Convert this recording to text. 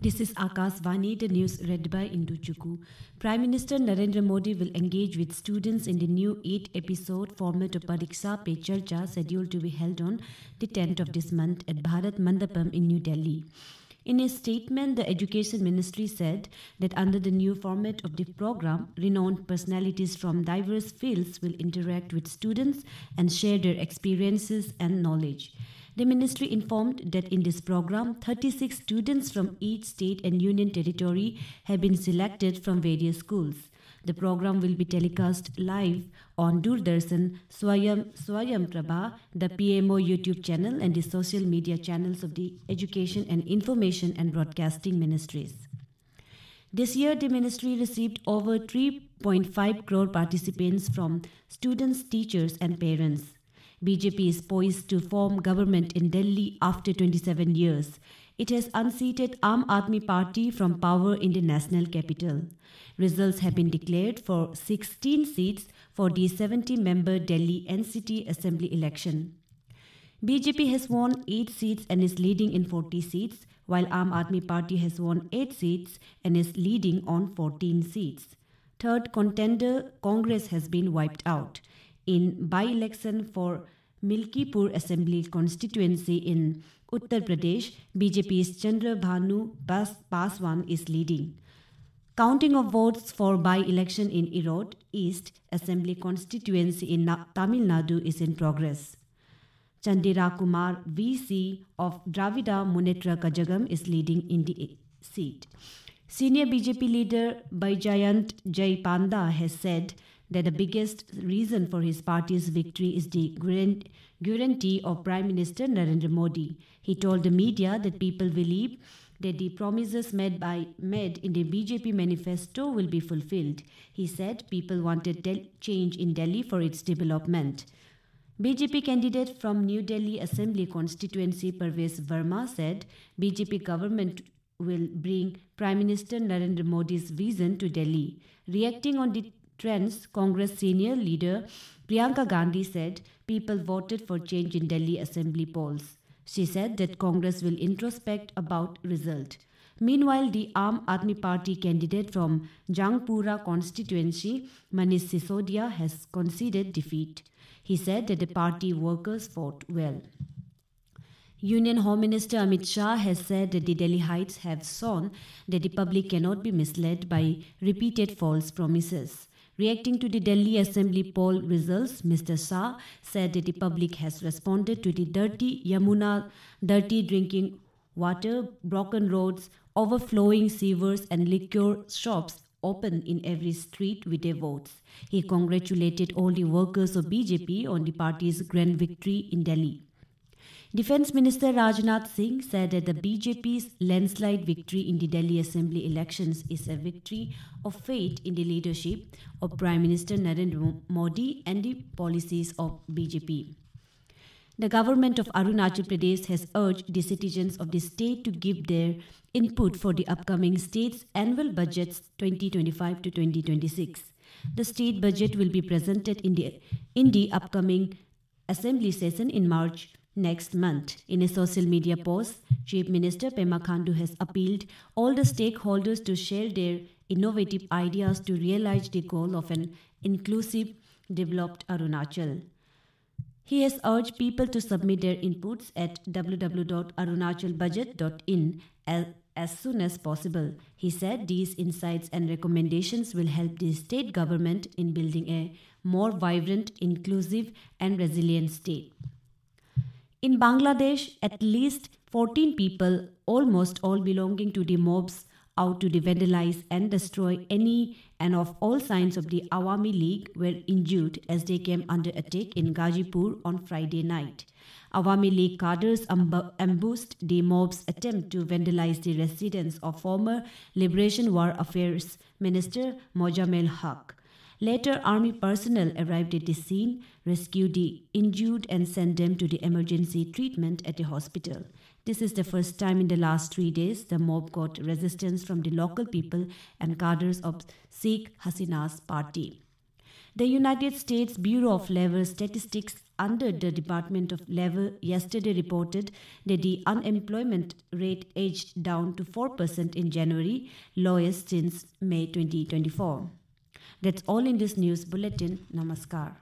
This is Akashvani, the news read by Indu Chukku. Prime Minister Narendra Modi will engage with students in the new 8-episode format of Pariksha Pe Charcha scheduled to be held on the 10th of this month at Bharat Mandapam in New Delhi. In a statement, the Education Ministry said that under the new format of the program, renowned personalities from diverse fields will interact with students and share their experiences and knowledge. The ministry informed that in this program, 36 students from each state and union territory have been selected from various schools. The program will be telecast live on Doordarshan, Swayam Prabha, the PMO YouTube channel, and the social media channels of the Education and Information and Broadcasting Ministries. This year, the ministry received over 3.5 crore participants from students, teachers, and parents. BJP is poised to form government in Delhi after 27 years. It has unseated Aam Aadmi Party from power in the national capital. Results have been declared for 16 seats for the 70-member Delhi NCT Assembly election. BJP has won 8 seats and is leading in 40 seats, while Aam Aadmi Party has won 8 seats and is leading on 14 seats. Third contender, Congress, has been wiped out. In by-election for Milkipur Assembly constituency in Uttar Pradesh, BJP's Chandra Bhanu Paswan is leading. Counting of votes for by-election in Erode East Assembly constituency in Tamil Nadu is in progress. Chandira Kumar VC of Dravida Munnetra Kazhagam is leading in the seat. Senior BJP leader Baijayant Jai Panda has said that the biggest reason for his party's victory is the guarantee of Prime Minister Narendra Modi. He told the media that people believe that the promises made in the BJP manifesto will be fulfilled. He said people wanted change in Delhi for its development. BJP candidate from New Delhi Assembly constituency Parvez Verma said BJP government will bring Prime Minister Narendra Modi's vision to Delhi. Reacting on the trends, Congress senior leader Priyanka Gandhi said people voted for change in Delhi Assembly polls. She said that Congress will introspect about result. Meanwhile, the Aam Aadmi Party candidate from Jangpura constituency, Manish Sisodia, has conceded defeat. He said that the party workers fought well. Union Home Minister Amit Shah has said that the Delhi Heights have shown that the public cannot be misled by repeated false promises. Reacting to the Delhi Assembly poll results, Mr. Shah said that the public has responded to the dirty Yamuna, dirty drinking water, broken roads, overflowing sewers and liquor shops open in every street with their votes. He congratulated all the workers of BJP on the party's grand victory in Delhi. Defence Minister Rajnath Singh said that the BJP's landslide victory in the Delhi Assembly elections is a victory of faith in the leadership of Prime Minister Narendra Modi and the policies of BJP. The government of Arunachal Pradesh has urged the citizens of the state to give their input for the upcoming state's annual budgets 2025 to 2026. The state budget will be presented in the upcoming assembly session in March next month. In a social media post, Chief Minister Pema Khandu has appealed all the stakeholders to share their innovative ideas to realize the goal of an inclusive, developed Arunachal. He has urged people to submit their inputs at www.arunachalbudget.in as soon as possible. He said these insights and recommendations will help the state government in building a more vibrant, inclusive and resilient state. In Bangladesh, at least 14 people, almost all belonging to the mobs out to vandalize and destroy any and of all signs of the Awami League, were injured as they came under attack in Gazipur on Friday night. Awami League cadres ambushed the mob's attempt to vandalize the residence of former Liberation War Affairs Minister Mojamel Haq. Later, army personnel arrived at the scene, rescued the injured and sent them to the emergency treatment at the hospital. This is the first time in the last 3 days the mob got resistance from the local people and cadres of Sheikh Hasina's party. The United States Bureau of Labor Statistics under the Department of Labor yesterday reported that the unemployment rate edged down to 4% in January, lowest since May 2024. That's all in this news bulletin. Namaskar.